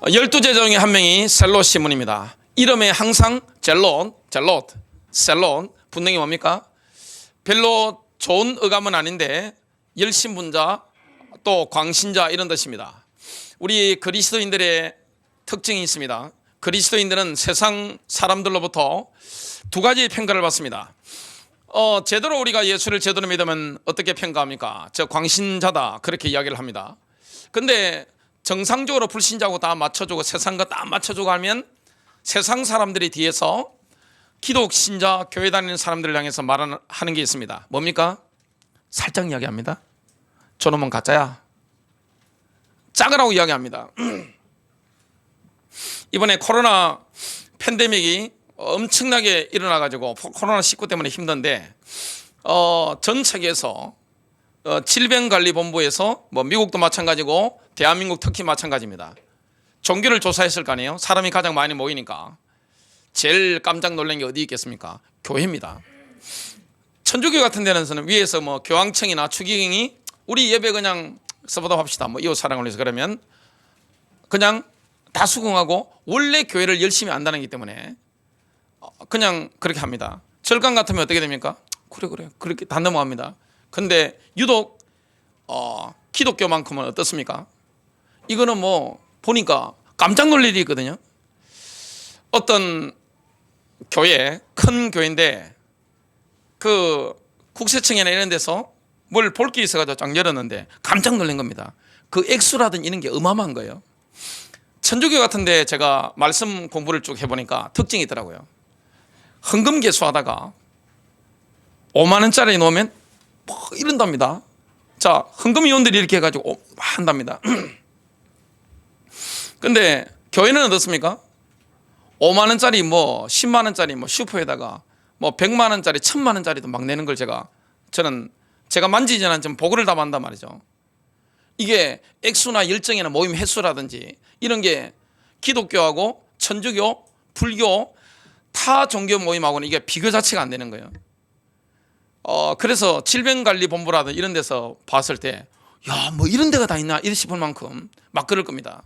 12 제자 중에 한 명이 셀롯 시몬입니다. 이름에 항상 셀롯 분명히 뭡니까? 별로 좋은 어감은 아닌데 열심분자 또 광신자 이런 뜻입니다. 우리 그리스도인들의 특징이 있습니다. 그리스도인들은 세상 사람들로부터 두 가지 평가를 받습니다. 제대로 우리가 예수를 제대로 믿으면 어떻게 평가합니까? 저 광신자다 그렇게 이야기를 합니다. 근데 정상적으로 불신자고 다 맞춰주고 세상과 다 맞춰주고 하면 세상 사람들이 뒤에서 기독 신자 교회 다니는 사람들을 향해서 말하는 게 있습니다. 뭡니까? 살짝 이야기합니다. 저놈은 가짜야. 작으라고 이야기합니다. 이번에 코로나 팬데믹이 엄청나게 일어나가지고 코로나19 때문에 힘든데 전 세계에서 질병관리본부에서 미국도 마찬가지고 대한민국 특히 마찬가지입니다. 종교를 조사했을 거 아니에요. 사람이 가장 많이 모이니까 제일 깜짝 놀란 게 어디 있겠습니까? 교회입니다. 천주교 같은 데는 위에서 교황청이나 추기경이 우리 예배 그냥 서보답합시다. 이웃 사랑을 위해서 그러면 그냥 다 수긍하고 원래 교회를 열심히 안다는 기 때문에 그냥 그렇게 합니다. 절간 같으면 어떻게 됩니까? 그래 그렇게 다 넘어갑니다. 근데 유독 기독교만큼은 어떻습니까? 이거는 보니까 깜짝 놀랄 일이 있거든요. 어떤 교회, 큰 교회인데 그 국세청이나 이런 데서 뭘 볼 게 있어가지고 쫙 열었는데 깜짝 놀란 겁니다. 그 액수라든지 이런 게 어마어마한 거예요. 천주교 같은데 제가 말씀 공부를 쭉 해보니까 특징이 있더라고요. 헌금 개수하다가 5만 원짜리 놓으면 이런답니다. 자, 헌금 위원들이 이렇게 해가지고 한답니다. 근데 교회는 어떻습니까? 5만 원짜리 10만 원짜리 슈퍼에다가 100만 원짜리 1000만 원짜리도 막 내는 걸 저는 제가 만지지 않은 좀 보고를 다 만단 말이죠. 이게 액수나 열정이나 모임 횟수라든지 이런 게 기독교하고 천주교, 불교 타 종교 모임하고는 이게 비교 자체가 안 되는 거예요. 그래서 질병관리본부라든지 이런 데서 봤을 때 이런 데가 다 있나 이렇게 싶을 만큼 막 그럴 겁니다.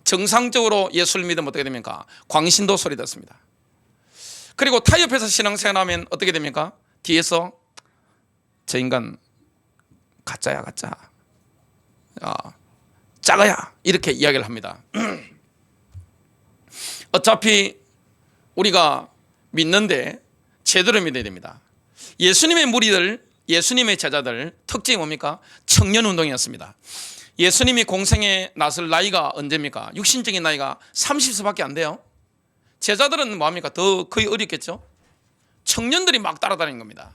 정상적으로 예수를 믿으면 어떻게 됩니까? 광신도 소리 듣습니다. 그리고 타협해서 신앙생활하면 어떻게 됩니까? 뒤에서 저 인간 가짜야 가짜, 작아야 이렇게 이야기를 합니다. 어차피 우리가 믿는데 제대로 믿어야 됩니다. 예수님의 무리들, 예수님의 제자들 특징이 뭡니까? 청년운동이었습니다. 예수님이 공생에 나설 나이가 언제입니까? 육신적인 나이가 30세밖에 안 돼요. 제자들은 뭐합니까? 더 거의 어렸겠죠. 청년들이 막 따라다니는 겁니다.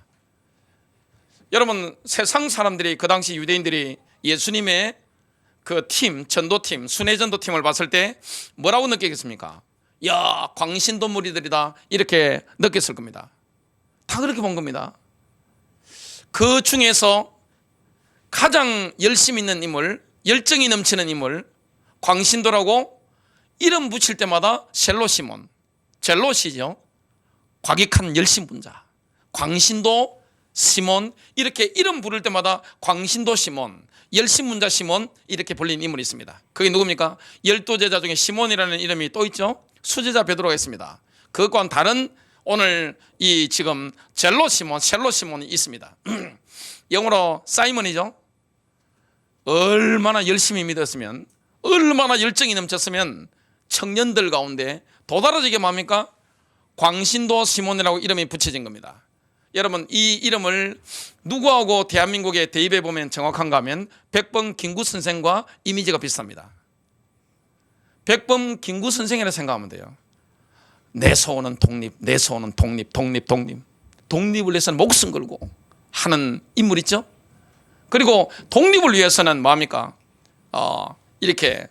여러분, 세상 사람들이 그 당시 유대인들이 예수님의 그 팀, 전도팀, 순회전도팀을 봤을 때 뭐라고 느끼겠습니까? 야, 광신도 무리들이다 이렇게 느꼈을 겁니다. 다 그렇게 본 겁니다. 그 중에서 가장 열심 있는 인물, 열정이 넘치는 인물, 광신도라고 이름 붙일 때마다 셀롯 시몬, 젤롯이죠. 과격한 열심분자, 광신도 시몬 이렇게 이름 부를 때마다 광신도 시몬, 열심분자 시몬 이렇게 불린 인물이 있습니다. 그게 누굽니까? 12 제자 중에 시몬이라는 이름이 또 있죠. 수제자 베드로가 있습니다. 그것과는 다른 오늘 이 지금 젤롯 시몬, 셀롯 시몬이 있습니다. 영어로 사이먼이죠. 얼마나 열심히 믿었으면, 얼마나 열정이 넘쳤으면 청년들 가운데 도달해지게 뭡니까? 광신도 시몬이라고 이름이 붙여진 겁니다. 여러분, 이 이름을 누구하고 대한민국에 대입해 보면 정확한가 하면 백범 김구 선생과 이미지가 비슷합니다. 백범 김구 선생이라 생각하면 돼요. 내 소원은 독립, 내 소원은 독립. 독립을 위해서는 목숨 걸고 하는 인물 있죠. 그리고 독립을 위해서는 뭐합니까? 이렇게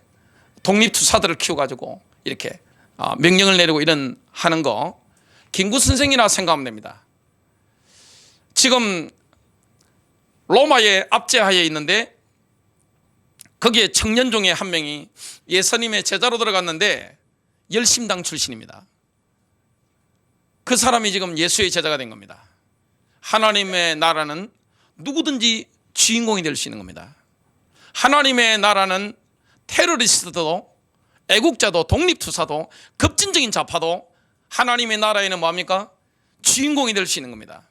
독립투사들을 키워가지고 이렇게 명령을 내리고 이런 하는 거 김구 선생이라 생각하면 됩니다. 지금 로마의 압제하에 있는데 거기에 청년 중에 한 명이 예수님의 제자로 들어갔는데 열심당 출신입니다. 그 사람이 지금 예수의 제자가 된 겁니다. 하나님의 나라는 누구든지 주인공이 될 수 있는 겁니다. 하나님의 나라는 테러리스트도 애국자도 독립투사도 급진적인 좌파도 하나님의 나라에는 뭡니까? 주인공이 될 수 있는 겁니다.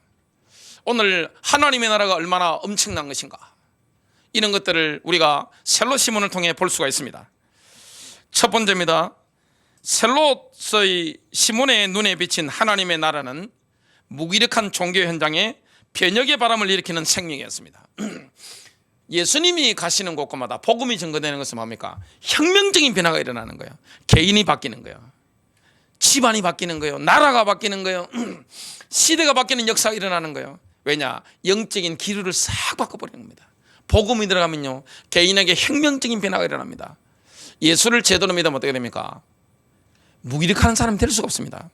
오늘 하나님의 나라가 얼마나 엄청난 것인가, 이런 것들을 우리가 셀롯 시몬을 통해 볼 수가 있습니다. 첫 번째입니다. 셀롯의 시몬의 눈에 비친 하나님의 나라는 무기력한 종교 현장에 변혁의 바람을 일으키는 생명이었습니다. 예수님이 가시는 곳곳마다 복음이 증거되는 것은 뭡니까? 혁명적인 변화가 일어나는 거예요. 개인이 바뀌는 거예요. 집안이 바뀌는 거예요. 나라가 바뀌는 거예요. 시대가 바뀌는 역사가 일어나는 거예요. 왜냐? 영적인 기류를 싹 바꿔버리는 겁니다. 복음이 들어가면요, 개인에게 혁명적인 변화가 일어납니다. 예수를 제대로 믿으면 어떻게 됩니까? 무기력한 사람이 될 수가 없습니다.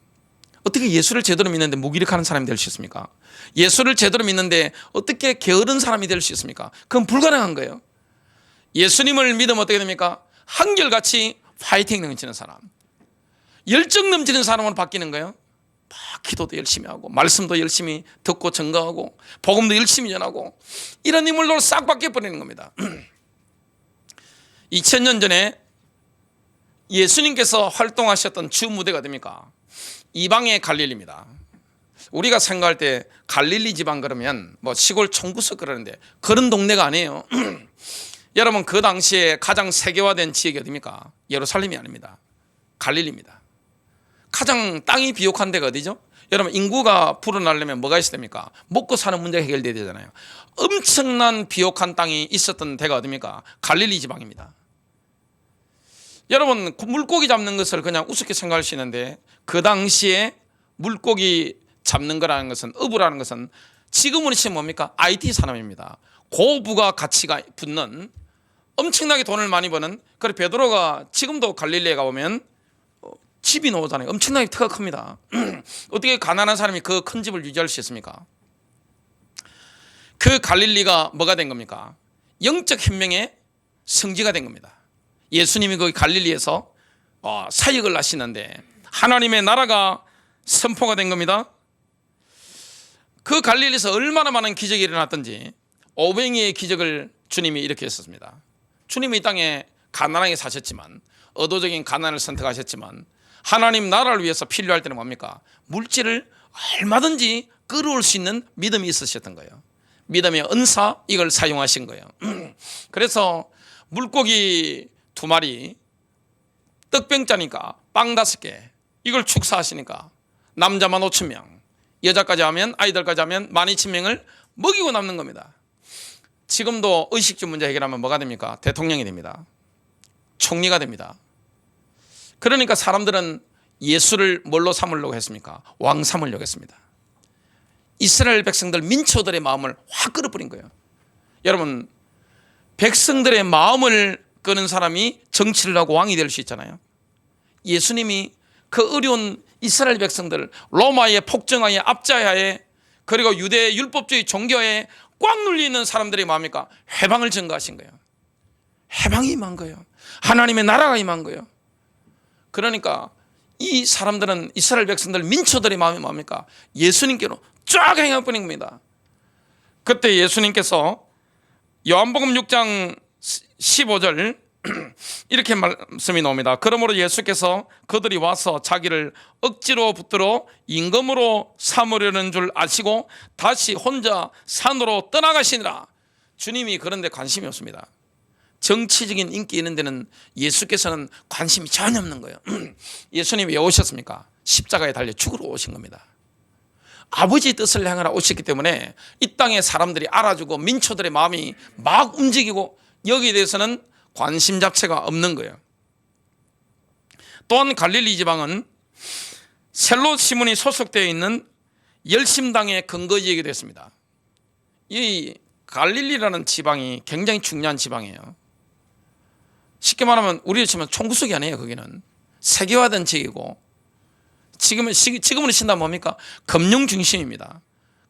어떻게 예수를 제대로 믿는데 무기력한 사람이 될 수 있습니까? 예수를 제대로 믿는데 어떻게 게으른 사람이 될 수 있습니까? 그건 불가능한 거예요. 예수님을 믿으면 어떻게 됩니까? 한결같이 파이팅 넘치는 사람, 열정 넘치는 사람으로 바뀌는 거예요. 막 기도도 열심히 하고 말씀도 열심히 듣고 증거하고 복음도 열심히 전하고, 이런 인물로 싹 바뀌어버리는 겁니다. 2000년 전에 예수님께서 활동하셨던 주 무대가 됩니까? 이방의 갈릴리입니다. 우리가 생각할 때 갈릴리 지방 그러면 뭐 시골 총구석 그러는데 그런 동네가 아니에요. 여러분, 그 당시에 가장 세계화된 지역이 어디입니까? 예루살렘이 아닙니다. 갈릴리입니다. 가장 땅이 비옥한 데가 어디죠? 여러분, 인구가 불어나려면 뭐가 있어야 됩니까? 먹고 사는 문제가 해결돼야 되잖아요. 엄청난 비옥한 땅이 있었던 데가 어디입니까? 갈릴리 지방입니다. 여러분, 물고기 잡는 것을 그냥 우습게 생각할 수 있는데, 그 당시에 물고기 잡는 거라는 것은, 어부라는 것은 지금으로 치면 뭡니까? IT 산업입니다. 고부가 가치가 붙는, 엄청나게 돈을 많이 버는. 그래서 베드로가 지금도 갈릴리에 가보면 집이 나오잖아요. 엄청나게 터가 큽니다. 어떻게 가난한 사람이 그 큰 집을 유지할 수 있습니까? 그 갈릴리가 뭐가 된 겁니까? 영적 혁명의 성지가 된 겁니다. 예수님이 거기 갈릴리에서 사역을 하시는데 하나님의 나라가 선포가 된 겁니다. 그 갈릴리에서 얼마나 많은 기적이 일어났던지, 오병이의 기적을 주님이 이렇게 했었습니다. 주님이 이 땅에 가난하게 사셨지만, 의도적인 가난을 선택하셨지만, 하나님 나라를 위해서 필요할 때는 뭡니까? 물질을 얼마든지 끌어올 수 있는 믿음이 있으셨던 거예요. 믿음의 은사, 이걸 사용하신 거예요. 그래서 물고기 2마리, 떡병짜니까 빵 5개, 이걸 축사하시니까 남자만 5,000명, 여자까지 하면, 아이들까지 하면 12,000명을 먹이고 남는 겁니다. 지금도 의식주 문제 해결하면 뭐가 됩니까? 대통령이 됩니다. 총리가 됩니다. 그러니까 사람들은 예수를 뭘로 삼으려고 했습니까? 왕 삼으려고 했습니다. 이스라엘 백성들, 민초들의 마음을 확 끌어버린 거예요. 여러분, 백성들의 마음을 끄는 사람이 정치를 하고 왕이 될 수 있잖아요. 예수님이 그 어려운 이스라엘 백성들, 로마의 폭정하에, 압제하에, 그리고 유대 율법주의 종교에 꽉 눌리는 사람들이 뭡니까? 해방을 증거하신 거예요. 해방이 임한 거예요. 하나님의 나라가 임한 거예요. 그러니까 이 사람들은, 이스라엘 백성들, 민초들의 마음이 뭡니까? 예수님께로 쫙 행해버린 겁니다. 그때 예수님께서 요한복음 6장 15절 이렇게 말씀이 나옵니다. 그러므로 예수께서 그들이 와서 자기를 억지로 붙들어 임금으로 삼으려는 줄 아시고 다시 혼자 산으로 떠나가시니라. 주님이 그런 데 관심이 없습니다. 정치적인 인기 있는 데는 예수께서는 관심이 전혀 없는 거예요. 예수님이 왜 오셨습니까? 십자가에 달려 죽으러 오신 겁니다. 아버지의 뜻을 행하러 오셨기 때문에 이 땅의 사람들이 알아주고 민초들의 마음이 막 움직이고, 여기에 대해서는 관심 자체가 없는 거예요. 또한 갈릴리 지방은 셀롯 시몬이 소속되어 있는 열심당의 근거지이기도 했습니다. 이 갈릴리라는 지방이 굉장히 중요한 지방이에요. 쉽게 말하면 우리로 치면 총구석이 아니에요. 거기는 세계화된 지역이고, 지금은 신다면 뭡니까? 금융 중심입니다.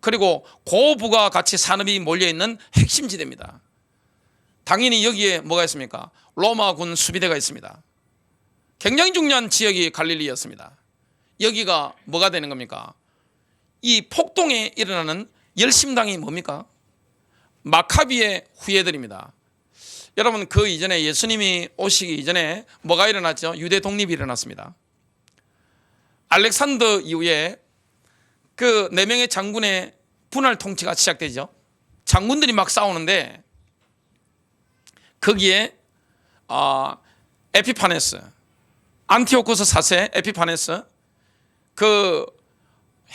그리고 고부가 가치 산업이 몰려있는 핵심지대입니다. 당연히 여기에 뭐가 있습니까? 로마군 수비대가 있습니다. 굉장히 중요한 지역이 갈릴리였습니다. 여기가 뭐가 되는 겁니까? 이 폭동에 일어나는 열심당이 뭡니까? 마카비의 후예들입니다. 여러분, 그 이전에 예수님이 오시기 이전에 뭐가 일어났죠? 유대 독립이 일어났습니다. 알렉산더 이후에 그 4명의 장군의 분할 통치가 시작되죠. 장군들이 막 싸우는데 거기에 에피파네스, 안티오코스 4세 에피파네스, 그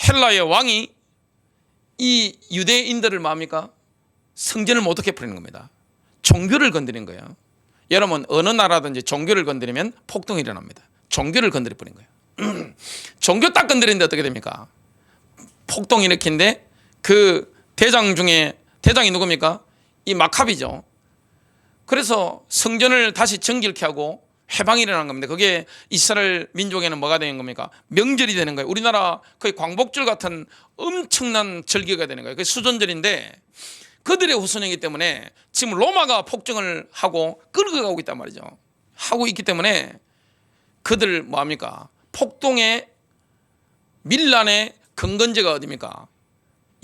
헬라의 왕이 이 유대인들을 뭡니까? 성전을 못 얻게 버리는 겁니다. 종교를 건드린 거예요. 여러분, 어느 나라든지 종교를 건드리면 폭동이 일어납니다. 종교를 건드려 버린 거예요. 종교 딱 건드리는데 어떻게 됩니까? 폭동이 일으키는데 그 대장 중에 대장이 누굽니까? 이 마카비죠. 그래서 성전을 다시 정결케 하고 해방이 일어난 겁니다. 그게 이스라엘 민족에는 뭐가 되는 겁니까? 명절이 되는 거예요. 우리나라 거의 광복절 같은 엄청난 절기가 되는 거예요. 그게 수전절인데 그들의 후손이기 때문에 지금 로마가 폭정을 하고 끌고 가고 있단 말이죠. 하고 있기 때문에 그들 뭐합니까? 폭동의 밀란의 근건제가 어디입니까?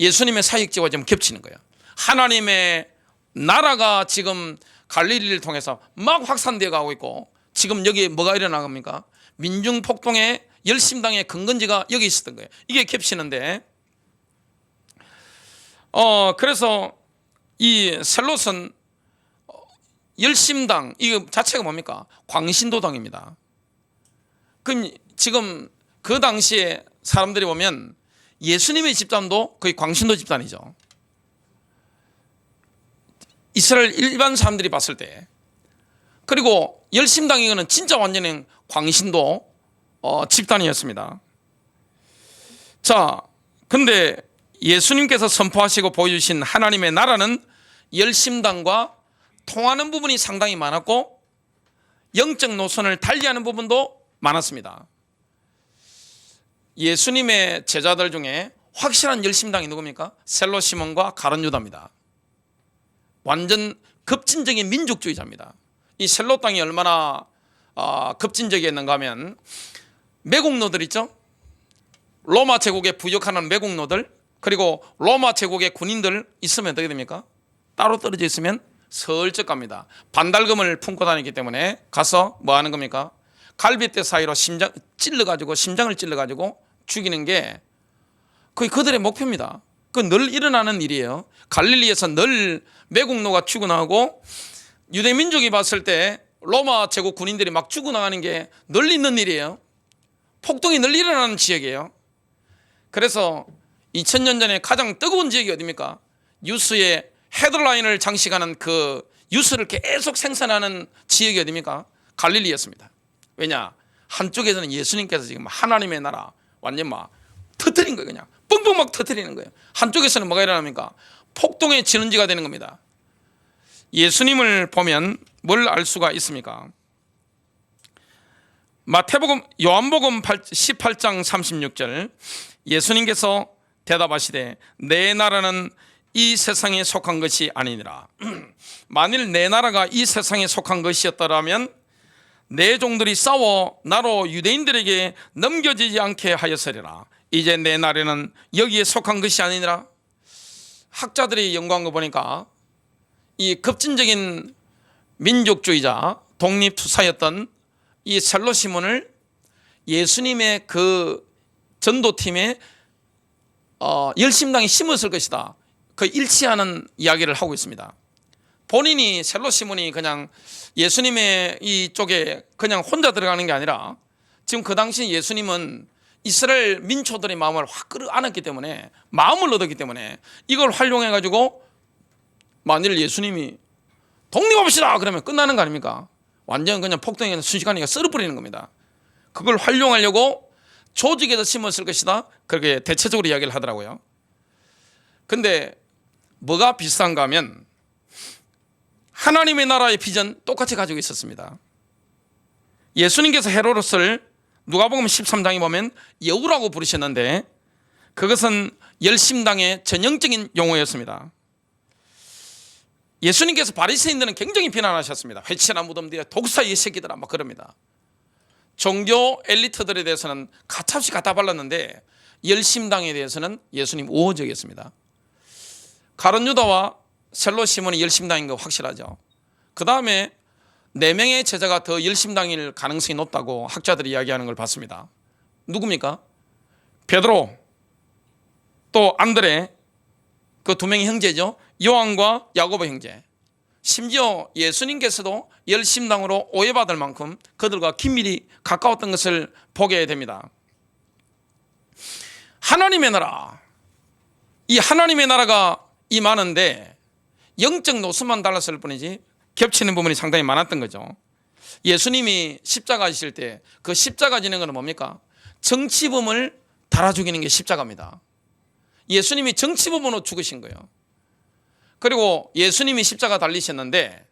예수님의 사역지와 좀 겹치는 거예요. 하나님의 나라가 지금 갈릴리를 통해서 막 확산되어 가고 있고 지금 여기 뭐가 일어나갑니까? 민중폭동의 열심당의 근건지가 여기 있었던 거예요. 이게 겹치는데 그래서 이 셀롯은 열심당 이 자체가 뭡니까? 광신도당입니다. 그럼 지금 그 당시에 사람들이 보면 예수님의 집단도 거의 광신도 집단이죠. 이스라엘 일반 사람들이 봤을 때. 그리고 열심당 이거는 진짜 완전히 광신도 집단이었습니다. 자, 근데 예수님께서 선포하시고 보여주신 하나님의 나라는 열심당과 통하는 부분이 상당히 많았고 영적 노선을 달리하는 부분도 많았습니다. 예수님의 제자들 중에 확실한 열심당이 누굽니까? 셀로 시몬과 가룟 유다입니다. 완전 급진적인 민족주의자입니다. 이 셀로 땅이 얼마나 급진적이었는가 하면 매국노들 있죠? 로마 제국에 부역하는 매국노들, 그리고 로마 제국의 군인들 있으면 어떻게 됩니까? 따로 떨어져 있으면 슬쩍 갑니다. 반달금을 품고 다니기 때문에 가서 뭐 하는 겁니까? 갈비뼈 사이로 심장을 찔러가지고 죽이는 게 거의 그들의 목표입니다. 그건 늘 일어나는 일이에요. 갈릴리에서 늘 매국노가 죽어나가고 유대민족이 봤을 때 로마 제국 군인들이 막 죽어나가는 게 늘 있는 일이에요. 폭동이 늘 일어나는 지역이에요. 그래서 2000년 전에 가장 뜨거운 지역이 어디입니까? 뉴스에 헤드라인을 장식하는 그 뉴스를 계속 생산하는 지역이 어디입니까? 갈릴리였습니다. 왜냐? 한쪽에서는 예수님께서 지금 하나님의 나라 완전 막 터뜨린 거예요. 그냥 뻥뻥 막 터뜨리는 거예요. 한쪽에서는 뭐가 일어납니까? 폭동의 진원지가 되는 겁니다. 예수님을 보면 뭘 알 수가 있습니까? 요한복음 18장 36절 예수님께서 대답하시되 내 나라는 이 세상에 속한 것이 아니니라. 만일 내 나라가 이 세상에 속한 것이었더라면 내 종들이 싸워 나로 유대인들에게 넘겨지지 않게 하였으리라. 이제 내 나라는 여기에 속한 것이 아니니라. 학자들이 연구한 거 보니까 이 급진적인 민족주의자 독립투사였던 이 셀로 시몬을 예수님의 그 전도팀에 열심당이 심었을 것이다. 그 일치하는 이야기를 하고 있습니다. 본인이 셀로 시몬이 그냥 예수님의 이쪽에 그냥 혼자 들어가는 게 아니라 지금 그 당시 예수님은 이스라엘 민초들의 마음을 확 끌어안았기 때문에 마음을 얻었기 때문에 이걸 활용해 가지고 만일 예수님이 독립합시다 그러면 끝나는 거 아닙니까? 완전 그냥 폭동이 순식간에 썰어버리는 겁니다. 그걸 활용하려고 조직에서 심었을 것이다. 그렇게 대체적으로 이야기를 하더라고요. 근데 뭐가 비슷한가 하면 하나님의 나라의 비전 똑같이 가지고 있었습니다. 예수님께서 헤로도스를 누가복음 13장에 보면 여우라고 부르셨는데 그것은 열심당의 전형적인 용어였습니다. 예수님께서 바리새인들은 굉장히 비난하셨습니다. 회치나 무덤 뒤에 독사의 이 새끼들아 막 그럽니다. 종교 엘리트들에 대해서는 가차없이 갖다 발랐는데 열심당에 대해서는 예수님 우호적이었습니다. 가룟 유다와 셀로 시몬이 열심당인 거 확실하죠. 그 다음에 4명의 제자가 더 열심당일 가능성이 높다고 학자들이 이야기하는 걸 봤습니다. 누굽니까? 베드로, 또 안드레, 그 2명의 형제죠. 요한과 야고보 형제. 심지어 예수님께서도 열심당으로 오해받을 만큼 그들과 긴밀히 가까웠던 것을 보게 됩니다. 하나님의 나라, 이 하나님의 나라가 임하는데 영적 노선만 달랐을 뿐이지 겹치는 부분이 상당히 많았던 거죠. 예수님이 십자가 지실 때 그 십자가 지는 것은 뭡니까? 정치범을 달아 죽이는 게 십자가입니다. 예수님이 정치범으로 죽으신 거예요. 그리고 예수님이 십자가 달리셨는데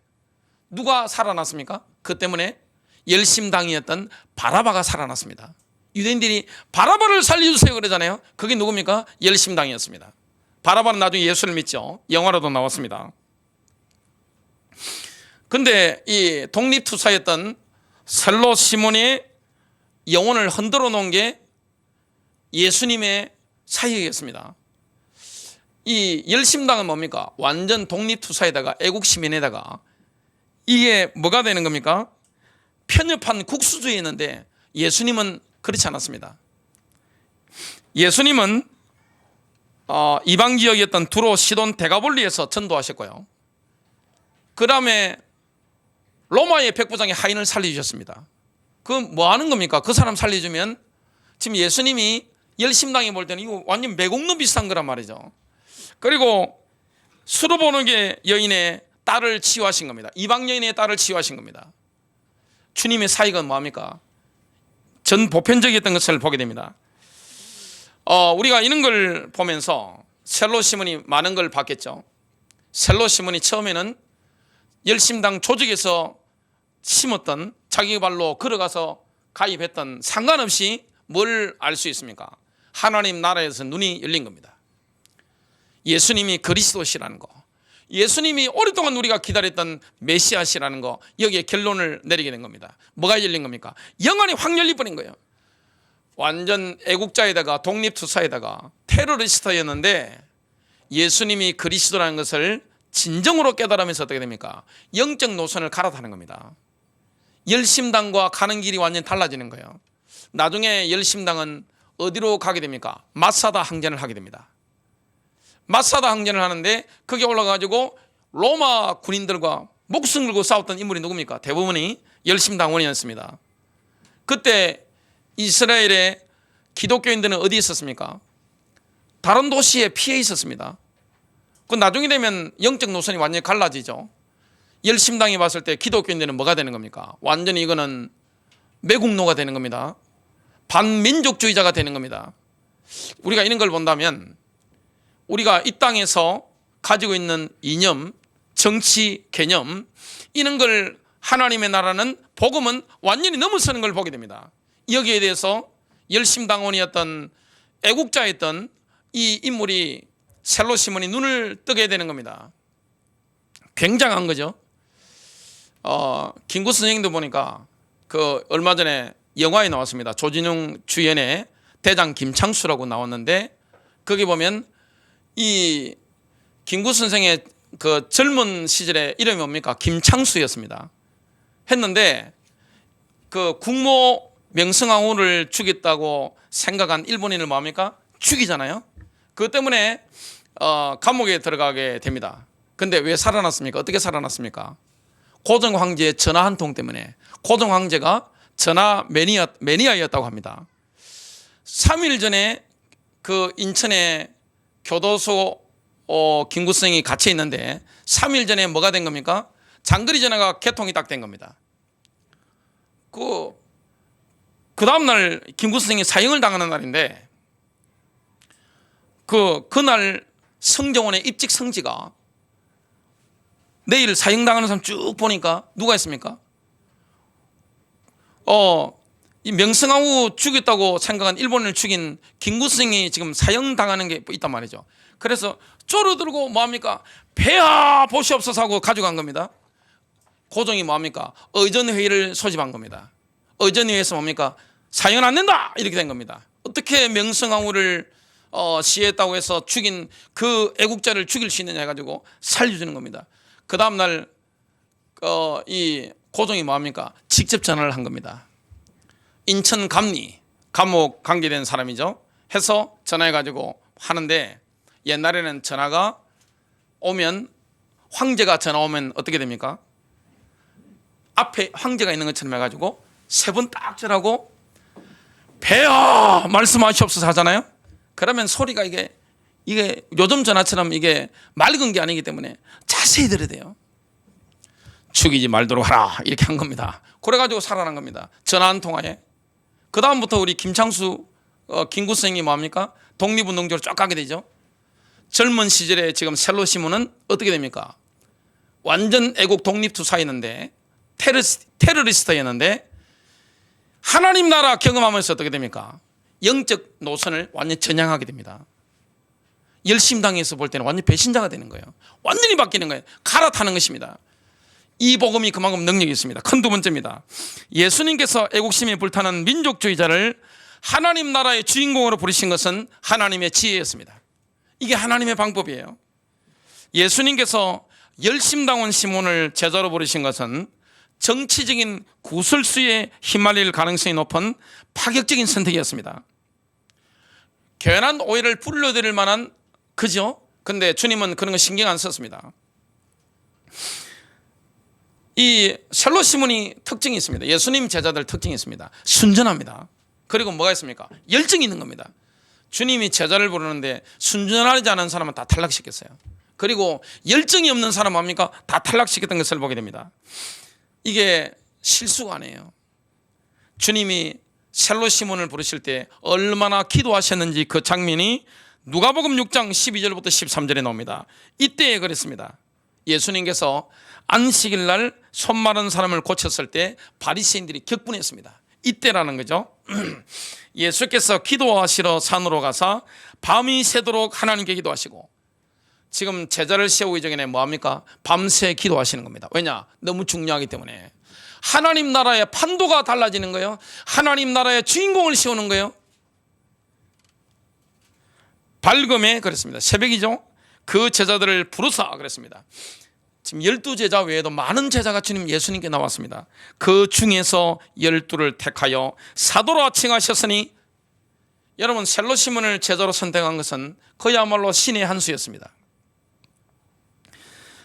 누가 살아났습니까? 그 때문에 열심당이었던 바라바가 살아났습니다. 유대인들이 바라바를 살려주세요 그러잖아요. 그게 누굽니까? 열심당이었습니다. 바라바는 나중에 예수를 믿죠. 영화로도 나왔습니다. 근데 이 독립투사였던 셀로 시몬의 영혼을 흔들어 놓은 게 예수님의 사역이었습니다. 이 열심당은 뭡니까? 완전 독립투사에다가 애국시민에다가 이게 뭐가 되는 겁니까? 편협한 국수주의였는데 예수님은 그렇지 않았습니다. 예수님은 이방 지역이었던 두로, 시돈, 데가볼리에서 전도하셨고요. 그 다음에 로마의 백부장의 하인을 살려주셨습니다. 그 뭐 하는 겁니까? 그 사람 살려주면 지금 예수님이 열심당에 볼 때는 이거 완전 매국노 비슷한 거란 말이죠. 그리고 수르보르게 여인의 딸을 치유하신 겁니다. 이방 여인의 딸을 치유하신 겁니다. 주님의 사역은 뭐합니까? 전 보편적이었던 것을 보게 됩니다. 우리가 이런 걸 보면서 셀로 시몬이 많은 걸 봤겠죠. 셀로 시몬이 처음에는 열심당 조직에서 심었던 자기 발로 걸어가서 가입했던 상관없이 뭘 알 수 있습니까? 하나님 나라에서 눈이 열린 겁니다. 예수님이 그리스도시라는 거, 예수님이 오랫동안 우리가 기다렸던 메시아시라는 거, 여기에 결론을 내리게 된 겁니다. 뭐가 열린 겁니까? 영안이 확 열려버린 거예요. 완전 애국자에다가 독립투사에다가 테러리스트였는데 예수님이 그리스도라는 것을 진정으로 깨달으면서 어떻게 됩니까? 영적 노선을 갈아타는 겁니다. 열심당과 가는 길이 완전히 달라지는 거예요. 나중에 열심당은 어디로 가게 됩니까? 마사다 항전을 하게 됩니다. 마사다 항전을 하는데 거기 올라가지고 로마 군인들과 목숨 걸고 싸웠던 인물이 누굽니까? 대부분이 열심당원이었습니다. 그때 이스라엘의 기독교인들은 어디 있었습니까? 다른 도시에 피해 있었습니다. 그 나중에 되면 영적 노선이 완전히 갈라지죠. 열심당이 봤을 때 기독교인들은 뭐가 되는 겁니까? 완전히 이거는 매국노가 되는 겁니다. 반민족주의자가 되는 겁니다. 우리가 이런 걸 본다면 우리가 이 땅에서 가지고 있는 이념, 정치, 개념, 이런 걸 하나님의 나라는, 복음은 완전히 넘어서는 걸 보게 됩니다. 여기에 대해서 열심당원이었던 애국자였던 이 인물이 셀로 시몬이 눈을 뜨게 되는 겁니다. 굉장한 거죠. 김구 선생님도 보니까 그 얼마 전에 영화에 나왔습니다. 조진웅 주연의 대장 김창수라고 나왔는데 거기 보면 이 김구 선생의 그 젊은 시절의 이름이 뭡니까? 김창수였습니다. 했는데 그 국모 명성황후를 죽였다고 생각한 일본인을 뭐합니까? 죽이잖아요. 그것 때문에 감옥에 들어가게 됩니다. 근데 왜 살아났습니까? 어떻게 살아났습니까? 고종 황제의 전화 한 통 때문에. 고종 황제가 전화 매니아였다고 합니다. 3일 전에 그 인천의 교도소 김구 선생이 갇혀 있는데 3일 전에 뭐가 된 겁니까? 장거리 전화가 개통이 딱 된 겁니다. 그 다음날 김구 선생이 사형을 당하는 날인데 그날 성정원의 입직 성지가 내일 사형당하는 사람 쭉 보니까 누가 있습니까? 이 명성황후 죽였다고 생각한 일본인을 죽인 김구 선생이 지금 사형당하는 게 있단 말이죠. 그래서 쪼르들고 뭐합니까? 폐하 보시옵소서 하고 가져간 겁니다. 고종이 뭐합니까? 의전회의를 소집한 겁니다. 의전회의에서 뭡니까? 사형은 안 된다! 이렇게 된 겁니다. 어떻게 명성황후를 시했다고 해서 죽인 그 애국자를 죽일 수 있느냐 해가지고 살려주는 겁니다. 그 다음날 이 고종이 뭐합니까? 직접 전화를 한 겁니다. 인천 감리 감옥 관계된 사람이죠. 해서 전화해가지고 하는데, 옛날에는 전화가 오면, 황제가 전화 오면 어떻게 됩니까? 앞에 황제가 있는 것처럼 해가지고 세 번 딱 절하고 배야 말씀하시옵소서 하잖아요. 그러면 소리가 이게 요즘 전화처럼 이게 맑은 게 아니기 때문에 자세히 들어야 돼요. 죽이지 말도록 하라 이렇게 한 겁니다. 그래가지고 살아난 겁니다. 전화 한 통화에. 그 다음부터 우리 김창수 김구 선생님이 뭐합니까? 독립운동적으로 쫙 가게 되죠. 젊은 시절에 지금 셀로시몬은 어떻게 됩니까? 완전 애국 독립투사였는데, 테러리스트였는데, 하나님 나라 경험하면서 어떻게 됩니까? 영적 노선을 완전히 전향하게 됩니다. 열심당에서 볼 때는 완전히 배신자가 되는 거예요. 완전히 바뀌는 거예요. 갈아타는 것입니다. 이 복음이 그만큼 능력이 있습니다. 큰 두 번째입니다. 예수님께서 애국심에 불타는 민족주의자를 하나님 나라의 주인공으로 부르신 것은 하나님의 지혜였습니다. 이게 하나님의 방법이에요. 예수님께서 열심당원 시몬을 제자로 부르신 것은 정치적인 구설수에 휘말릴 가능성이 높은 파격적인 선택이었습니다. 괜한 오해를 불러들일 만한, 그죠? 근데 주님은 그런 거 신경 안 썼습니다. 이 셀로 시몬이 특징이 있습니다. 예수님 제자들 특징이 있습니다. 순전합니다. 그리고 뭐가 있습니까? 열정이 있는 겁니다. 주님이 제자를 부르는데 순전하지 않은 사람은 다 탈락시켰어요. 그리고 열정이 없는 사람 뭡니까? 다 탈락시켰던 것을 보게 됩니다. 이게 실수가 아니에요. 주님이 셀로 시몬을 부르실 때 얼마나 기도하셨는지 그 장면이 누가복음 6장 12절부터 13절에 나옵니다. 이때에 그랬습니다. 예수님께서 안식일 날 손 마른 사람을 고쳤을 때 바리새인들이 격분했습니다. 이때라는 거죠. 예수께서 기도하시러 산으로 가사 밤이 새도록 하나님께 기도하시고, 지금 제자를 세우기 전에 뭐합니까? 밤새 기도하시는 겁니다. 왜냐? 너무 중요하기 때문에. 하나님 나라의 판도가 달라지는 거예요. 하나님 나라의 주인공을 세우는 거예요. 밝음에 그랬습니다. 새벽이죠. 그 제자들을 부르사 그랬습니다. 지금 12제자 외에도 많은 제자가 주님 예수님께 나왔습니다. 그 중에서 12를 택하여 사도로 칭하셨으니, 여러분 셀로 시몬을 제자로 선택한 것은 그야말로 신의 한 수였습니다.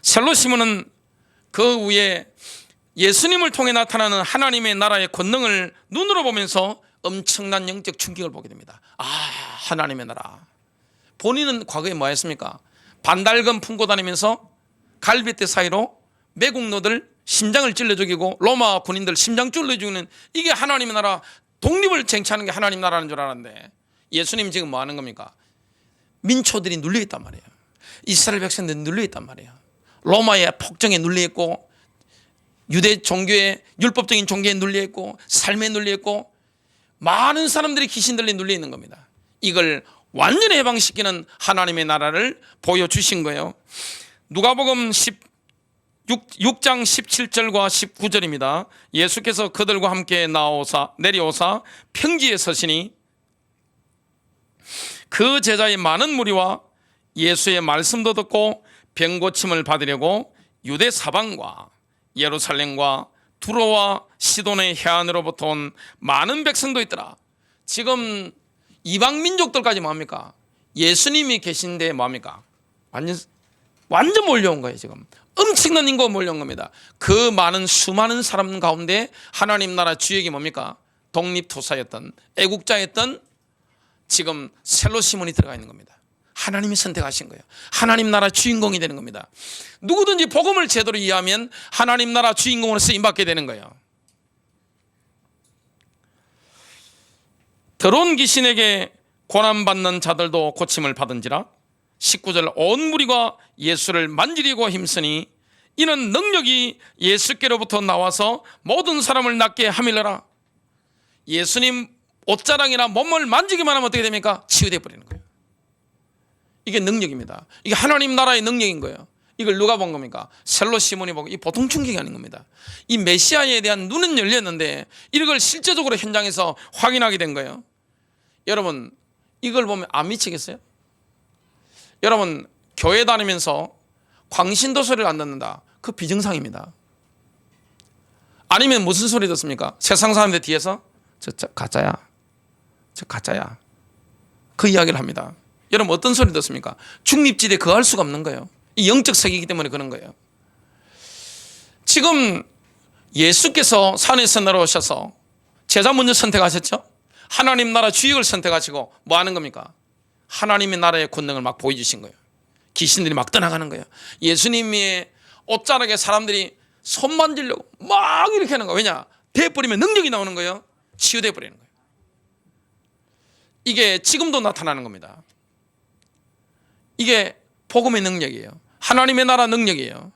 셀로 시몬은 그 위에 예수님을 통해 나타나는 하나님의 나라의 권능을 눈으로 보면서 엄청난 영적 충격을 보게 됩니다. 아, 하나님의 나라. 본인은 과거에 뭐 했습니까? 반달검 품고 다니면서 갈비뼈 사이로 매국노들 심장을 찔러 죽이고 로마 군인들 심장 찔러 죽이는, 이게 하나님의 나라, 독립을 쟁취하는 게 하나님 나라는 줄 알았는데, 예수님 지금 뭐 하는 겁니까? 민초들이 눌려있단 말이에요. 이스라엘 백성들이 눌려있단 말이에요. 로마의 폭정에 눌려있고, 유대 종교의 율법적인 종교에 눌려있고, 삶에 눌려있고, 많은 사람들이 귀신들에 눌려있는 겁니다. 이걸 완전히 해방시키는 하나님의 나라를 보여주신 거예요. 누가복음 6장 17절과 19절입니다. 예수께서 그들과 함께 내려오사 평지에 서시니 그 제자의 많은 무리와 예수의 말씀도 듣고 병고침을 받으려고 유대 사방과 예루살렘과 두로와 시돈의 해안으로부터 온 많은 백성도 있더라. 지금 이방 민족들까지 뭐합니까? 예수님이 계신데 뭐합니까? 완전 몰려온 거예요. 지금 엄청난 인구가 몰려온 겁니다. 그 많은 수많은 사람 가운데 하나님 나라 주역이 뭡니까? 독립투사였던, 애국자였던 지금 셀로 시몬이 들어가 있는 겁니다. 하나님이 선택하신 거예요. 하나님 나라 주인공이 되는 겁니다. 누구든지 복음을 제대로 이해하면 하나님 나라 주인공으로 쓰임받게 되는 거예요. 더러운 귀신에게 고난받는 자들도 고침을 받은지라. 19절, 온 무리가 예수를 만지려고 힘쓰니 이는 능력이 예수께로부터 나와서 모든 사람을 낫게 함이러라. 예수님 옷자랑이나 몸을 만지기만 하면 어떻게 됩니까? 치유돼 버리는 거예요. 이게 능력입니다. 이게 하나님 나라의 능력인 거예요. 이걸 누가 본 겁니까? 셀로 시몬이 보고, 이 보통 충격이 아닌 겁니다. 이 메시아에 대한 눈은 열렸는데 이걸 실제적으로 현장에서 확인하게 된 거예요. 여러분 이걸 보면 안 미치겠어요? 여러분 교회 다니면서 광신도소리를 안 듣는다, 그 비정상입니다. 아니면 무슨 소리 듣습니까? 세상 사람들 뒤에서 저 가짜야, 저 가짜야, 그 이야기를 합니다. 여러분 어떤 소리 듣습니까? 중립지대에 거할 수가 없는 거예요. 이 영적 세계이기 때문에 그런 거예요. 지금 예수께서 산에서 내려오셔서 제자 먼저 선택하셨죠. 하나님 나라 주역을 선택하시고 뭐 하는 겁니까? 하나님의 나라의 권능을 막 보여주신 거예요. 귀신들이 막 떠나가는 거예요. 예수님의 옷자락에 사람들이 손 만지려고 막 이렇게 하는 거예요. 왜냐? 대버리면 능력이 나오는 거예요. 치유돼 버리는 거예요. 이게 지금도 나타나는 겁니다. 이게 복음의 능력이에요. 하나님의 나라 능력이에요.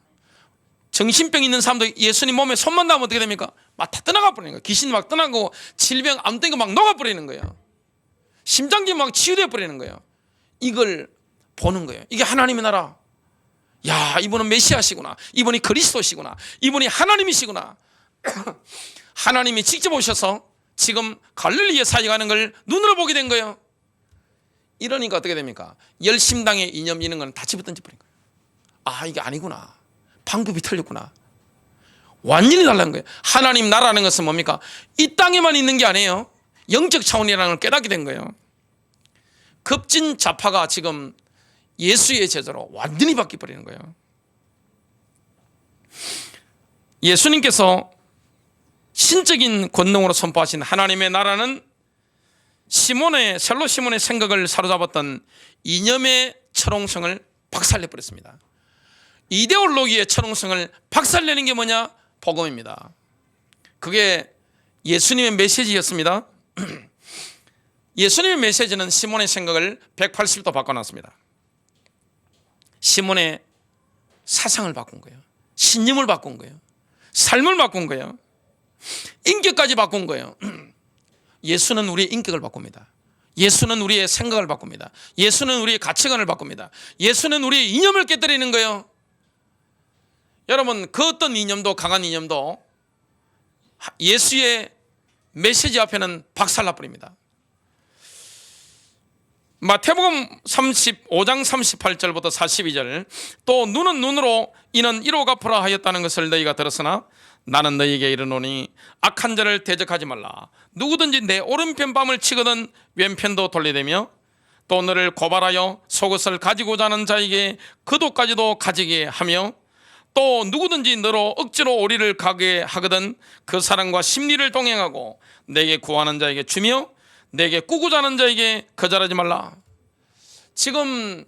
정신병 있는 사람도 예수님 몸에 손만 닿으면 어떻게 됩니까? 막 다 떠나가 버리는 거예요. 귀신이 막 떠나고 질병 암 땡겨 막 녹아 버리는 거예요. 심장기 막 치유돼 버리는 거예요. 이걸 보는 거예요. 이게 하나님의 나라. 야, 이분은 메시아시구나. 이분이 그리스도시구나. 이분이 하나님이시구나. 하나님이 직접 오셔서 지금 갈릴리에 사역하는 걸 눈으로 보게 된 거예요. 이러니까 어떻게 됩니까? 열심당의 이념 이런 건 다 집어던져 버린 거예요. 아, 이게 아니구나. 방법이 틀렸구나. 완전히 달라는 거예요. 하나님 나라는 것은 뭡니까? 이 땅에만 있는 게 아니에요. 영적 차원이라는 걸 깨닫게 된 거예요. 급진 좌파가 지금 예수의 제자로 완전히 바뀌어버리는 거예요. 예수님께서 신적인 권능으로 선포하신 하나님의 나라는 셀로 시몬의 생각을 사로잡았던 이념의 철옹성을 박살내버렸습니다. 이데올로기의 철옹성을 박살내는 게 뭐냐? 복음입니다. 그게 예수님의 메시지였습니다. 예수님의 메시지는 시몬의 생각을 180도 바꿔놨습니다. 시몬의 사상을 바꾼 거예요. 신념을 바꾼 거예요. 삶을 바꾼 거예요. 인격까지 바꾼 거예요. 예수는 우리의 인격을 바꿉니다. 예수는 우리의 생각을 바꿉니다. 예수는 우리의 가치관을 바꿉니다. 예수는 우리의 이념을 깨뜨리는 거예요. 여러분, 그 어떤 이념도, 강한 이념도 예수의 메시지 앞에는 박살나버립니다. 마태복음 35장 38절부터 42절, 또 눈은 눈으로 이는 이로 갚으라 하였다는 것을 너희가 들었으나 나는 너희에게 이르노니 악한 자를 대적하지 말라. 누구든지 내 오른편 뺨을 치거든 왼편도 돌리되며, 또 너를 고발하여 속옷을 가지고자 하는 자에게 그도까지도 가지게 하며, 또 누구든지 너로 억지로 오리를 가게 하거든 그 사람과 심리를 동행하고 내게 구하는 자에게 주며 내게 꾸고자 하는 자에게 거절하지 말라. 지금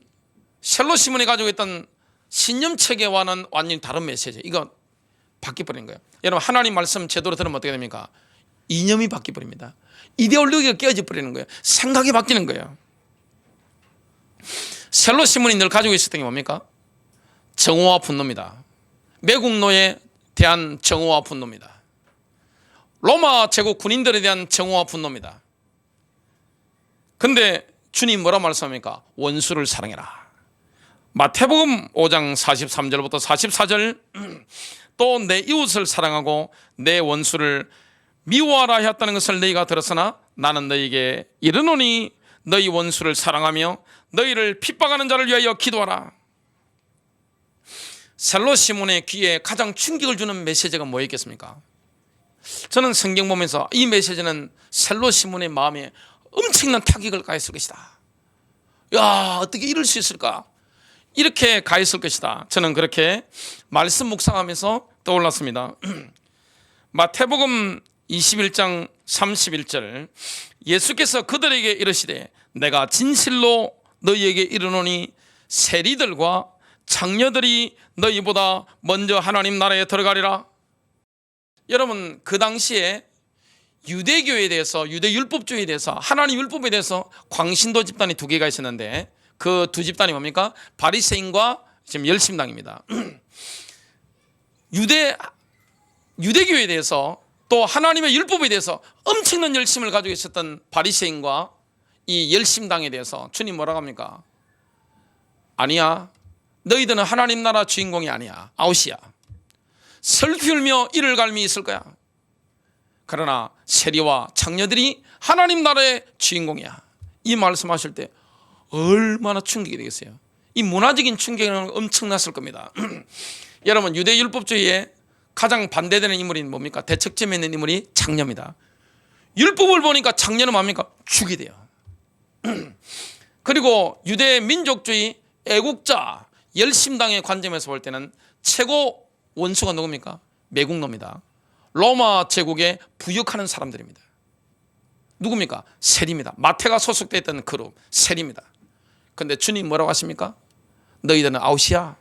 셀로 시몬이 가지고 있던 신념 체계와는 완전히 다른 메시지. 이거 바뀌어버린 거예요. 여러분, 하나님 말씀 제대로 들으면 어떻게 됩니까? 이념이 바뀌어버립니다. 이데올로기가 깨어져 버리는 거예요. 생각이 바뀌는 거예요. 셀로 시몬이 늘 가지고 있었던 게 뭡니까? 정오와 분노입니다. 매국노에 대한 정오와 분노입니다. 로마 제국 군인들에 대한 정오와 분노입니다. 근데 주님 뭐라 말씀합니까? 원수를 사랑해라. 마태복음 5장 43절부터 44절, 또 내 이웃을 사랑하고 내 원수를 미워하라 하였다는 것을 너희가 들었으나 나는 너희에게 이르노니 너희 원수를 사랑하며 너희를 핍박하는 자를 위하여 기도하라. 셀로 시몬의 귀에 가장 충격을 주는 메시지가 뭐였겠습니까? 저는 성경 보면서 이 메시지는 셀로 시몬의 마음에 엄청난 타격을 가했을 것이다. 야, 어떻게 이럴 수 있을까? 이렇게 가했을 것이다. 저는 그렇게 말씀 묵상하면서 떠올랐습니다. 마태복음 21장 31절, 예수께서 그들에게 이르시되 내가 진실로 너희에게 이르노니 세리들과 장녀들이 너희보다 먼저 하나님 나라에 들어가리라. 여러분, 그 당시에 유대교에 대해서, 유대율법주의에 대해서, 하나님 율법에 대해서 광신도 집단이 두 개가 있었는데 그 두 집단이 뭡니까? 바리새인과 지금 열심당입니다. 유대교에 대해서 또 하나님의 율법에 대해서 엄청난 열심을 가지고 있었던 바리새인과 이 열심당에 대해서 주님 뭐라고 합니까? 아니야, 너희들은 하나님 나라 주인공이 아니야. 아웃이야. 슬피 울며 이를 갈미 있을 거야. 그러나 세리와 장녀들이 하나님 나라의 주인공이야. 이 말씀하실 때 얼마나 충격이 되겠어요. 이 문화적인 충격은 엄청났을 겁니다. 여러분, 유대율법주의에 가장 반대되는 인물이 뭡니까? 대척점에 있는 인물이 장녀입니다. 율법을 보니까 장녀는 뭡니까? 죽이 돼요. 그리고 유대 민족주의 애국자 열심당의 관점에서 볼 때는 최고 원수가 누굽니까? 매국노입니다. 로마 제국에 부역하는 사람들입니다. 누굽니까? 세리입니다. 마태가 소속되어 있던 그룹 세리입니다. 그런데 주님 뭐라고 하십니까? 너희들은 아웃이야.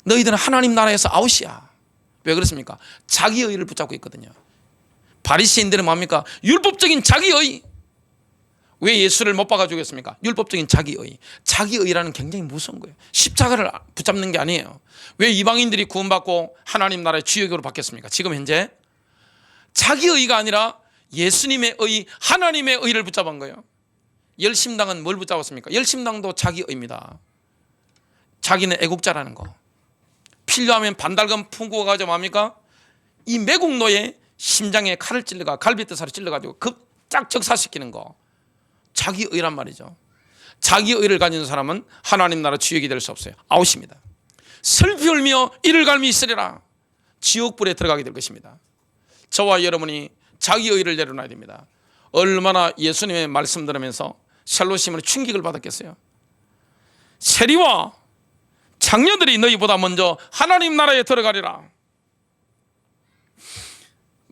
너희들은 하나님 나라에서 아웃이야. 왜 그렇습니까? 자기의를 붙잡고 있거든요. 바리새인들은 뭡니까? 율법적인 자기의. 왜 예수를 못 박아 죽였습니까? 율법적인 자기의. 자기의라는 굉장히 무서운 거예요. 십자가를 붙잡는 게 아니에요. 왜 이방인들이 구원받고 하나님 나라의 주역으로 바뀌었습니까? 지금 현재 자기의가 아니라 예수님의 의, 하나님의 의를 붙잡은 거예요. 열심당은 뭘 붙잡았습니까? 열심당도 자기의입니다. 자기는 애국자라는 거. 필요하면 반달금 품고 가져 뭡니까? 이 매국노의 심장에 칼을 찔러가 갈비뼈살을 찔러가지고 급작 적사시키는 거. 자기의란 말이죠. 자기의를 가진 사람은 하나님 나라 주역이 될 수 없어요. 아웃입니다. 슬피 울며 이를 갈미 있으리라. 지옥불에 들어가게 될 것입니다. 저와 여러분이 자기의를 내려놔야 됩니다. 얼마나 예수님의 말씀 들으면서 셀로시몬의 충격을 받았겠어요. 세리와 장녀들이 너희보다 먼저 하나님 나라에 들어가리라.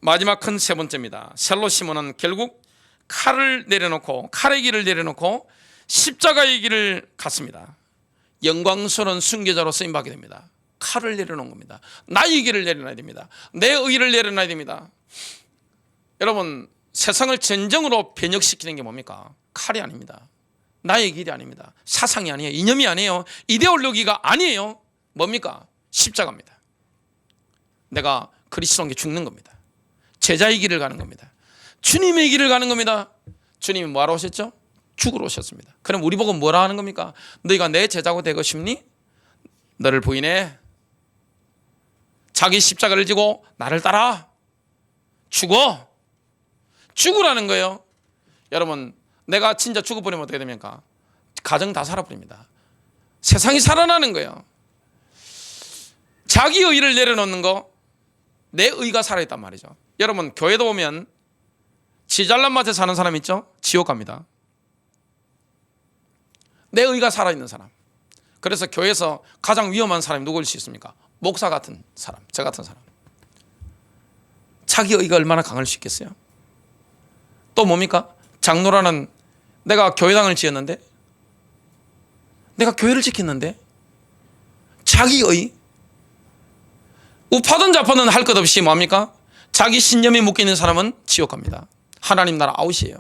마지막 큰 세 번째입니다. 셀로시몬은 결국 칼을 내려놓고 칼의 길을 내려놓고 십자가의 길을 갔습니다. 영광스러운 순교자로 쓰임받게 됩니다. 칼을 내려놓은 겁니다. 나의 길을 내려놔야 됩니다. 내 의를 내려놔야 됩니다. 여러분, 세상을 진정으로 변혁시키는 게 뭡니까? 칼이 아닙니다. 나의 길이 아닙니다. 사상이 아니에요. 이념이 아니에요. 이데올로기가 아니에요. 뭡니까? 십자가입니다. 내가 그리스도께 죽는 겁니다. 제자의 길을 가는 겁니다. 주님의 길을 가는 겁니다. 주님이 뭐하러 오셨죠? 죽으러 오셨습니다. 그럼 우리 보고 뭐라 하는 겁니까? 너희가 내 제자고 되고 싶니? 너를 부인해. 자기 십자가를 지고 나를 따라. 죽어. 죽으라는 거예요. 여러분, 내가 진짜 죽어버리면 어떻게 됩니까? 가정 다 살아버립니다. 세상이 살아나는 거예요. 자기 의를 내려놓는 거, 내 의가 살아있단 말이죠. 여러분, 교회도 보면 지 잘난 맛에 사는 사람 있죠? 지옥 갑니다. 내 의가 살아있는 사람. 그래서 교회에서 가장 위험한 사람이 누구일 수 있습니까? 목사 같은 사람, 저 같은 사람. 자기 의가 얼마나 강할 수 있겠어요? 또 뭡니까? 장로라는, 내가 교회당을 지었는데, 내가 교회를 지켰는데, 자기의 우파든 좌파든 할 것 없이 뭡니까? 자기 신념에 묶여있는 사람은 지옥 갑니다. 하나님 나라 아웃이에요.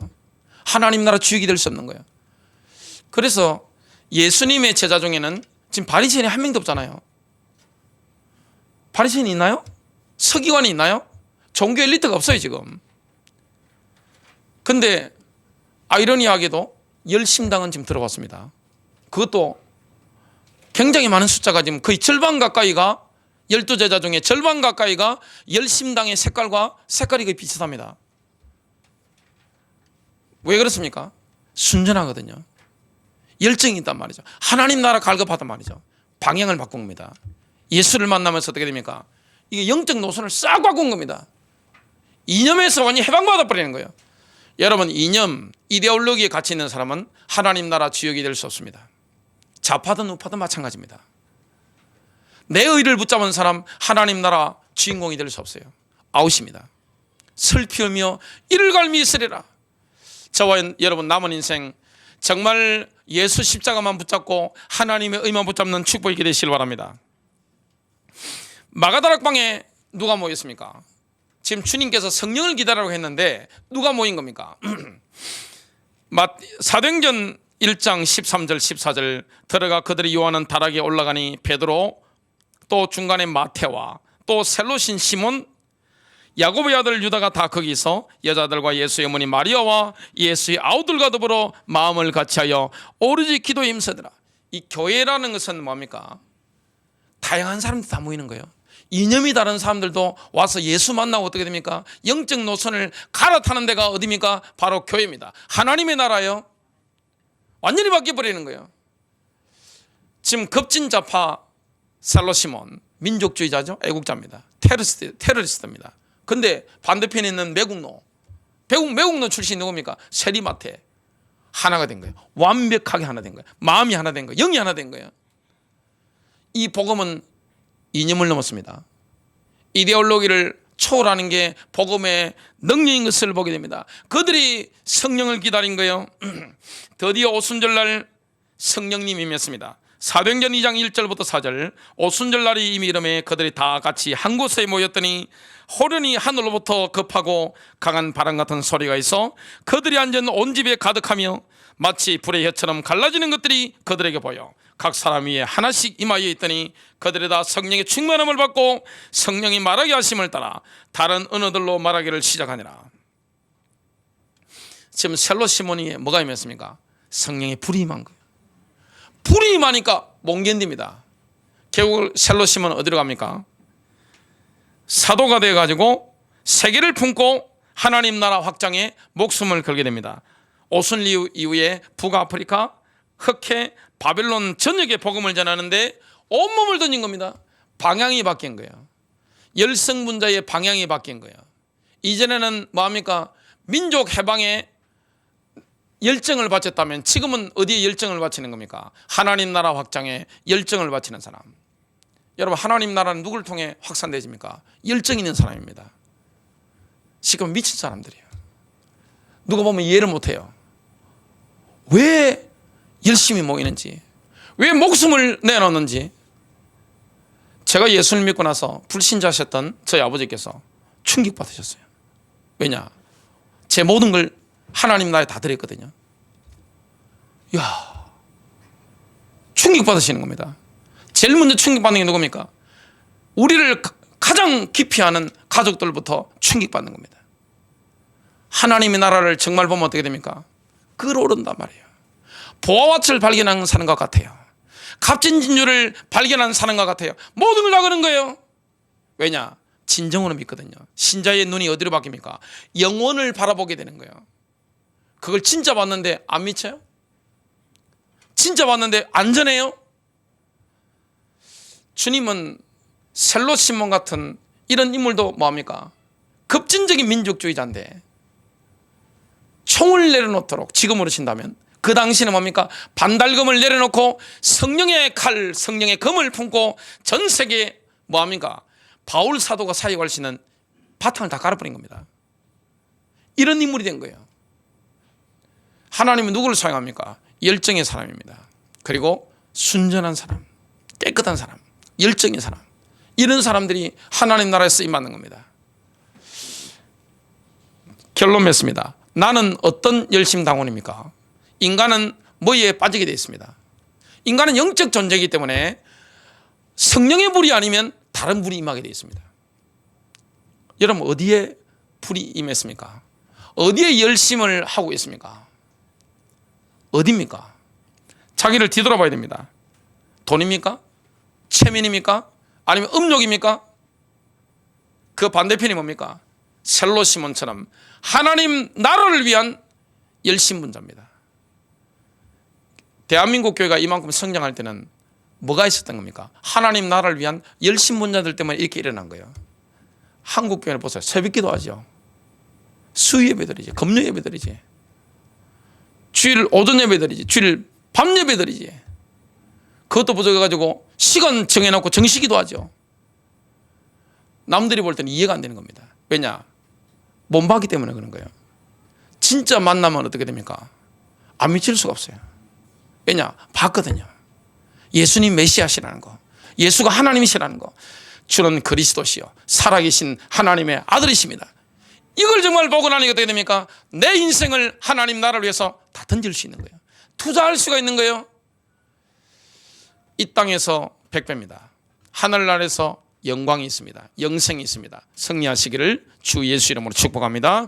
하나님 나라 주역이 될 수 없는 거예요. 그래서 예수님의 제자 중에는 지금 바리새인이 한 명도 없잖아요. 바리새인이 있나요? 서기관이 있나요? 종교 엘리트가 없어요 지금. 근데 아이러니하게도 열심당은 지금 들어왔습니다. 그것도 굉장히 많은 숫자가 지금 거의 절반 가까이가, 12제자 중에 절반 가까이가 열심당의 색깔과 색깔이 거의 비슷합니다. 왜 그렇습니까? 순전하거든요. 열정이 있단 말이죠. 하나님 나라 갈급하단 말이죠. 방향을 바꾼 겁니다. 예수를 만나면서 어떻게 됩니까? 이게 영적 노선을 싹 바꾼 겁니다. 이념에서 완전히 해방받아 버리는 거예요. 여러분, 이념, 이데올로기에 갇혀 있는 사람은 하나님 나라 주역이 될 수 없습니다. 좌파든 우파든 마찬가지입니다. 내 의를 붙잡은 사람 하나님 나라 주인공이 될 수 없어요. 아웃입니다. 슬피 울며 이를 갈미 있으리라. 저와 여러분 남은 인생 정말 예수 십자가만 붙잡고 하나님의 의만 붙잡는 축복이 되시길 바랍니다. 마가다락방에 누가 모였습니까? 지금 주님께서 성령을 기다리라고 했는데 누가 모인 겁니까? 사도행전 1장 13절 14절 들어가 그들이 요한은 다락에 올라가니 베드로, 또 중간에 마태와 또 셀로신 시몬, 야고보의 아들 유다가 다 거기서 여자들과 예수의 어머니 마리아와 예수의 아우들과 더불어 마음을 같이하여 오로지 기도에 힘쓰더라. 이 교회라는 것은 뭡니까? 다양한 사람들이 다 모이는 거예요. 이념이 다른 사람들도 와서 예수 만나고 어떻게 됩니까? 영적 노선을 갈아타는 데가 어디입니까? 바로 교회입니다. 하나님의 나라요. 완전히 바뀌어버리는 거예요. 지금 급진자파 셀로시몬 민족주의자죠. 애국자입니다. 테러리스트입니다. 근데 반대편에 있는 매국노 출신 누굽니까? 세리마테. 하나가 된 거예요. 완벽하게 하나 된 거예요. 마음이 하나 된 거예요. 영이 하나 된 거예요. 이 복음은 이념을 넘었습니다. 이데올로기를 초월하는 게 복음의 능력인 것을 보게 됩니다. 그들이 성령을 기다린 거예요. 드디어 오순절날 성령님이 임했습니다. 사도행전 2장 1절부터 4절, 오순절날이 이미 이름에 그들이 다 같이 한 곳에 모였더니 호련히 하늘로부터 급하고 강한 바람 같은 소리가 있어 그들이 앉은 온 집에 가득하며 마치 불의 혀처럼 갈라지는 것들이 그들에게 보여 각 사람 위에 하나씩 임하여 있더니 그들이 다 성령의 충만함을 받고 성령이 말하게 하심을 따라 다른 언어들로 말하기를 시작하니라. 지금 셀로 시몬이 뭐가 임했습니까? 성령의 불이 임한 거예요. 불이 임하니까 못 견딥니다. 결국 셀로 시몬은 어디로 갑니까? 사도가 되어가지고 세계를 품고 하나님 나라 확장에 목숨을 걸게 됩니다. 오순 이후에 북아프리카, 흑해, 바벨론 전역에 복음을 전하는데 온몸을 던진 겁니다. 방향이 바뀐 거예요. 열성분자의 방향이 바뀐 거예요. 이전에는 뭐합니까? 민족 해방에 열정을 바쳤다면 지금은 어디에 열정을 바치는 겁니까? 하나님 나라 확장에 열정을 바치는 사람. 여러분, 하나님 나라는 누구를 통해 확산되집니까? 열정 있는 사람입니다. 지금 미친 사람들이에요. 누가 보면 이해를 못해요. 왜 열심히 모이는지, 왜 목숨을 내놓는지. 제가 예수를 믿고 나서 불신자셨던 저희 아버지께서 충격받으셨어요. 왜냐? 제 모든 걸 하나님 나라에 다 드렸거든요. 이야, 충격받으시는 겁니다. 제일 먼저 충격받는 게 누굽니까? 우리를 가장 깊이 아는 가족들부터 충격받는 겁니다. 하나님의 나라를 정말 보면 어떻게 됩니까? 끌어오른단 말이에요. 보아와치를 발견한 사는 것 같아요. 갑진진주를 발견한 사는 것 같아요. 모든 걸 다 그런 거예요. 왜냐? 진정으로 믿거든요. 신자의 눈이 어디로 바뀝니까? 영원을 바라보게 되는 거예요. 그걸 진짜 봤는데 안 미쳐요? 진짜 봤는데 안전해요? 주님은 셀로 시몬 같은 이런 인물도 뭐합니까? 급진적인 민족주의자인데 총을 내려놓도록 지금 어르신다면 그 당시는 뭡니까? 반달검을 내려놓고 성령의 칼, 성령의 검을 품고 전 세계에 뭐합니까? 바울 사도가 사역할 수 있는 바탕을 다 깔아버린 겁니다. 이런 인물이 된 거예요. 하나님은 누구를 사용합니까? 열정의 사람입니다. 그리고 순전한 사람, 깨끗한 사람, 열정의 사람, 이런 사람들이 하나님 나라에 쓰임받는 겁니다. 결론 맺습니다. 나는 어떤 열심당원입니까? 인간은 뭐에 빠지게 되어 있습니다. 인간은 영적 존재이기 때문에 성령의 불이 아니면 다른 불이 임하게 되어 있습니다. 여러분, 어디에 불이 임했습니까? 어디에 열심을 하고 있습니까? 어디입니까? 자기를 뒤돌아봐야 됩니다. 돈입니까? 체면입니까? 아니면 음욕입니까? 그 반대편이 뭡니까? 셀로 시몬처럼 하나님 나라를 위한 열심분자입니다. 대한민국 교회가 이만큼 성장할 때는 뭐가 있었던 겁니까? 하나님 나라를 위한 열심분자들 때문에 이렇게 일어난 거예요. 한국 교회를 보세요. 새벽기도 하죠. 수요 예배드리지, 금요 예배드리지, 주일 오전 예배드리지, 주일 밤 예배드리지. 그것도 부족해가지고 시간 정해놓고 정시기도 하죠. 남들이 볼 때는 이해가 안 되는 겁니다. 왜냐? 못 봤기 때문에 그런 거예요. 진짜 만나면 어떻게 됩니까? 안 미칠 수가 없어요. 왜냐? 봤거든요. 예수님 메시아시라는 거, 예수가 하나님이시라는 거, 주는 그리스도시요 살아계신 하나님의 아들이십니다. 이걸 정말 보고 나니까 어떻게 됩니까? 내 인생을 하나님 나라를 위해서 다 던질 수 있는 거예요. 투자할 수가 있는 거예요. 이 땅에서 100배입니다. 하늘나라에서 영광이 있습니다. 영생이 있습니다. 승리하시기를 주 예수 이름으로 축복합니다.